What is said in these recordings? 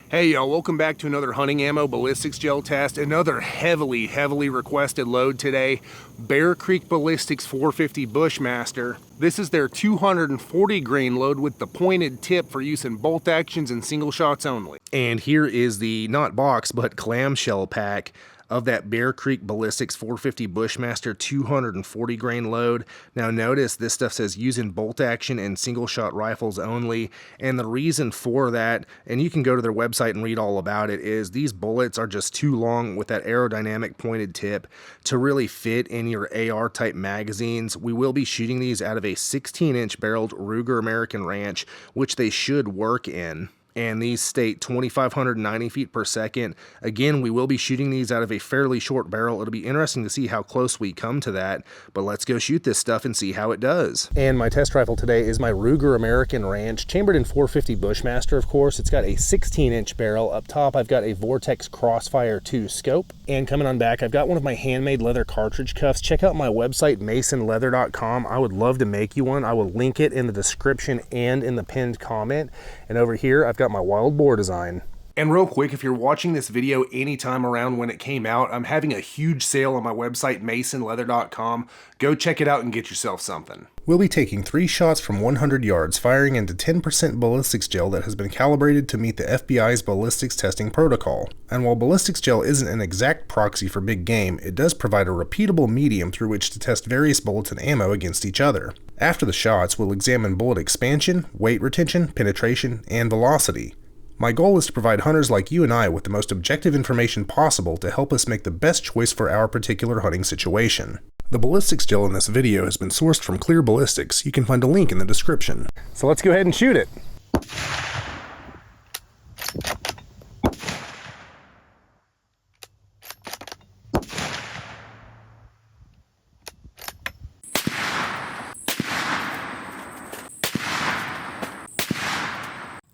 Hey y'all, welcome back to another hunting ammo ballistics gel test. Another heavily requested load today. Bear Creek Ballistics 450 Bushmaster. This is their 240 grain load with the pointed tip for use in bolt actions and single shots only. And here is the, not box, but clamshell pack of that Bear Creek Ballistics 450 Bushmaster 240 grain load. Now notice this stuff says use in bolt action and single shot rifles only, and the reason for that, and you can go to their website and read all about it, is these bullets are just too long with that aerodynamic pointed tip to really fit in your AR type magazines. We will be shooting these out of a 16-inch barreled Ruger American Ranch, which they should work in. And these state 2,590 feet per second. Again, we will be shooting these out of a fairly short barrel. It'll be interesting to see how close we come to that, but let's go shoot this stuff and see how it does. And my test rifle today is my Ruger American Ranch, chambered in 450 Bushmaster, of course. It's got a 16-inch barrel. Up top, I've got a Vortex Crossfire 2 scope. And coming on back, I've got one of my handmade leather cartridge cuffs. Check out my website, masonleather.com. I would love to make you one. I will link it in the description and in the pinned comment. And over here, I've got my wild boar design. And real quick, if you're watching this video anytime around when it came out, I'm having a huge sale on my website, masonleather.com. Go check it out and get yourself something. We'll be taking 3 shots from 100 yards, firing into 10% ballistics gel that has been calibrated to meet the FBI's ballistics testing protocol. And while ballistics gel isn't an exact proxy for big game, it does provide a repeatable medium through which to test various bullets and ammo against each other. After the shots, we'll examine bullet expansion, weight retention, penetration, and velocity. My goal is to provide hunters like you and I with the most objective information possible to help us make the best choice for our particular hunting situation. The ballistics gel in this video has been sourced from Clear Ballistics. You can find a link in the description. So let's go ahead and shoot it.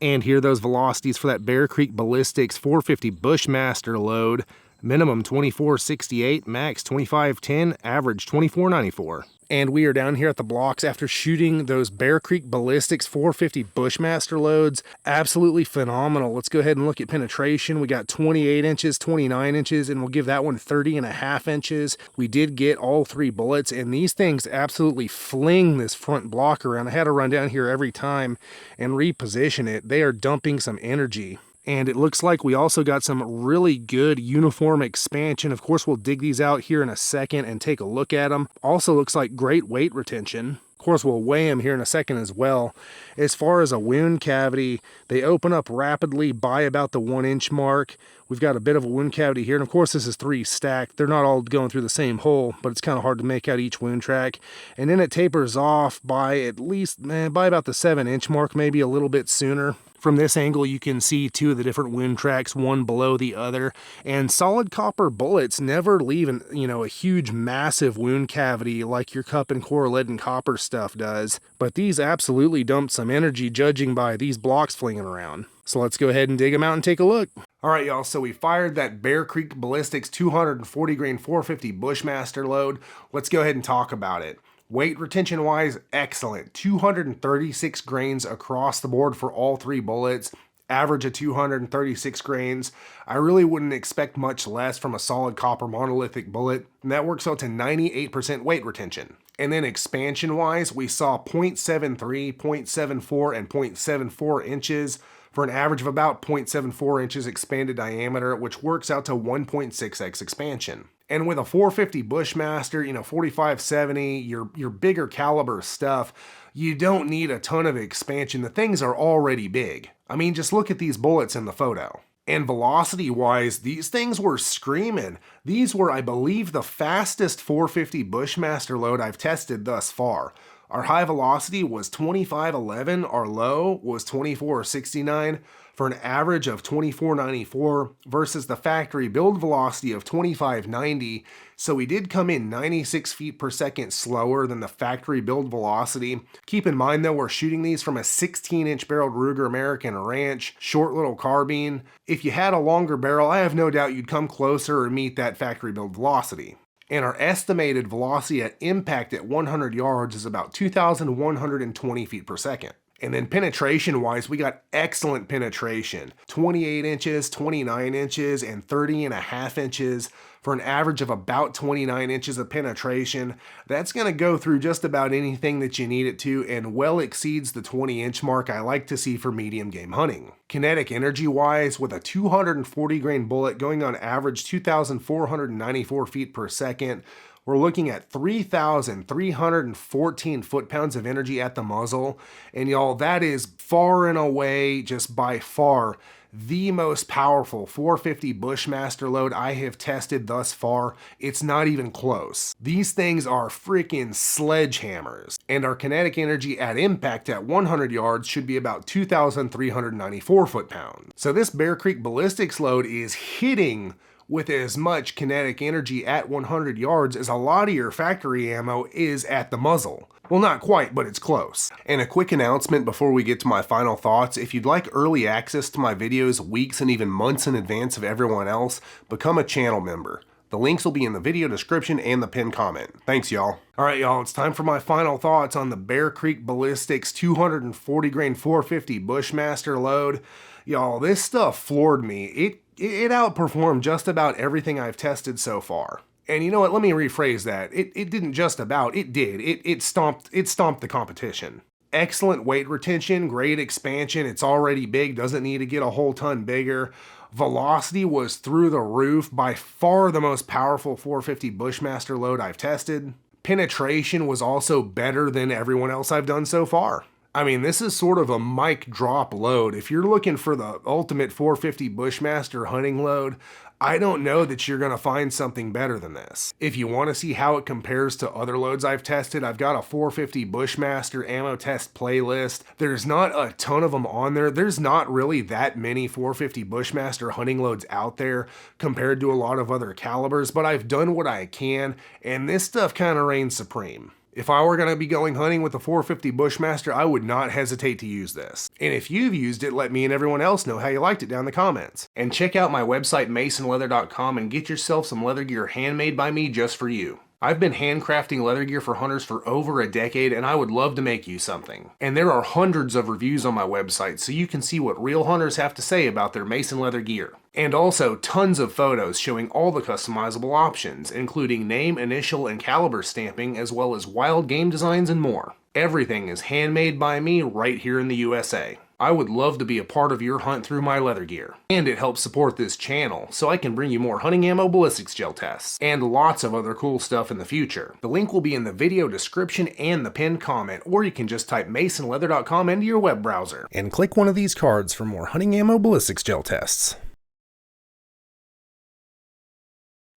And here are those velocities for that Bear Creek Ballistics 450 Bushmaster load. Minimum 2468, max 2510, average 2494. And we are down here at the blocks after shooting those Bear Creek Ballistics 450 Bushmaster loads. Absolutely phenomenal. Let's go ahead and look at penetration. We got 28 inches, 29 inches, and we'll give that one 30.5 inches. We did get all 3 bullets, and these things absolutely fling this front block around. I had to run down here every time and reposition it. They are dumping some energy. And it looks like we also got some really good uniform expansion. Of course, we'll dig these out here in a second and take a look at them. Also looks like great weight retention. Of course, we'll weigh them here in a second as well. As far as a wound cavity, they open up rapidly by about the 1-inch mark. We've got a bit of a wound cavity here. And of course, this is 3 stacked. They're not all going through the same hole, but it's kind of hard to make out each wound track. And then it tapers off by at least, by about the 7-inch mark, maybe a little bit sooner. From this angle, you can see 2 of the different wound tracks, one below the other. And solid copper bullets never leave a huge, massive wound cavity like your cup and core lead and copper stuff does. But these absolutely dumped some energy, judging by these blocks flinging around. So let's go ahead and dig them out and take a look. All right, y'all, so we fired that Bear Creek Ballistics 240 grain 450 Bushmaster load. Let's go ahead and talk about it. Weight retention wise, excellent. 236 grains across the board for all 3 bullets. Average of 236 grains. I really wouldn't expect much less from a solid copper monolithic bullet, and that works out to 98% weight retention. And then expansion wise, we saw 0.73, 0.74, and 0.74 inches for an average of about 0.74 inches expanded diameter, which works out to 1.6x expansion. And with a 450 Bushmaster, 4570, your bigger caliber stuff, you don't need a ton of expansion. The things are already big. I mean, just look at these bullets in the photo. And velocity-wise, these things were screaming. These were, I believe, the fastest 450 Bushmaster load I've tested thus far. Our high velocity was 2511, our low was 2469 for an average of 2494 versus the factory build velocity of 2590. So we did come in 96 feet per second slower than the factory build velocity. Keep in mind though, we're shooting these from a 16-inch barreled Ruger American Ranch, short little carbine. If you had a longer barrel, I have no doubt you'd come closer or meet that factory build velocity. And our estimated velocity at impact at 100 yards is about 2,120 feet per second. And then penetration wise, we got excellent penetration. 28 inches, 29 inches, and 30.5 inches for an average of about 29 inches of penetration. That's gonna go through just about anything that you need it to and well exceeds the 20-inch mark I like to see for medium game hunting. Kinetic energy wise, with a 240 grain bullet going on average 2,494 feet per second, we're looking at 3,314 foot-pounds of energy at the muzzle. And y'all, that is far and away, just by far, the most powerful 450 Bushmaster load I have tested thus far. It's not even close. These things are freaking sledgehammers. And our kinetic energy at impact at 100 yards should be about 2,394 foot-pounds. So this Bear Creek Ballistics load is hitting with as much kinetic energy at 100 yards as a lot of your factory ammo is at the muzzle. Well, not quite, but it's close. And a quick announcement before we get to my final thoughts: if you'd like early access to my videos weeks and even months in advance of everyone else, become a channel member. The links will be in the video description and the pinned comment. Thanks, y'all. All right, y'all, it's time for my final thoughts on the Bear Creek Ballistics 240 grain 450 Bushmaster load. Y'all, this stuff floored me. It outperformed just about everything I've tested so far. And you know what, let me rephrase that. It didn't just about, it did. It stomped the competition. Excellent weight retention, great expansion. It's already big, doesn't need to get a whole ton bigger. Velocity was through the roof, by far the most powerful 450 Bushmaster load I've tested. Penetration was also better than everyone else I've done so far. I mean, this is sort of a mic drop load. If you're looking for the ultimate 450 Bushmaster hunting load, I don't know that you're gonna find something better than this. If you wanna see how it compares to other loads I've tested, I've got a 450 Bushmaster ammo test playlist. There's not a ton of them on there. There's not really that many 450 Bushmaster hunting loads out there compared to a lot of other calibers, but I've done what I can, and this stuff kinda reigns supreme. If I were going to be going hunting with a 450 Bushmaster, I would not hesitate to use this. And if you've used it, let me and everyone else know how you liked it down in the comments. And check out my website, masonleather.com, and get yourself some leather gear handmade by me just for you. I've been handcrafting leather gear for hunters for over a decade, and I would love to make you something. And there are hundreds of reviews on my website, so you can see what real hunters have to say about their Mason leather gear. And also tons of photos showing all the customizable options, including name, initial, and caliber stamping, as well as wild game designs and more. Everything is handmade by me right here in the USA. I would love to be a part of your hunt through my leather gear. And it helps support this channel, so I can bring you more hunting ammo ballistics gel tests, and lots of other cool stuff in the future. The link will be in the video description and the pinned comment, or you can just type masonleather.com into your web browser and click one of these cards for more hunting ammo ballistics gel tests.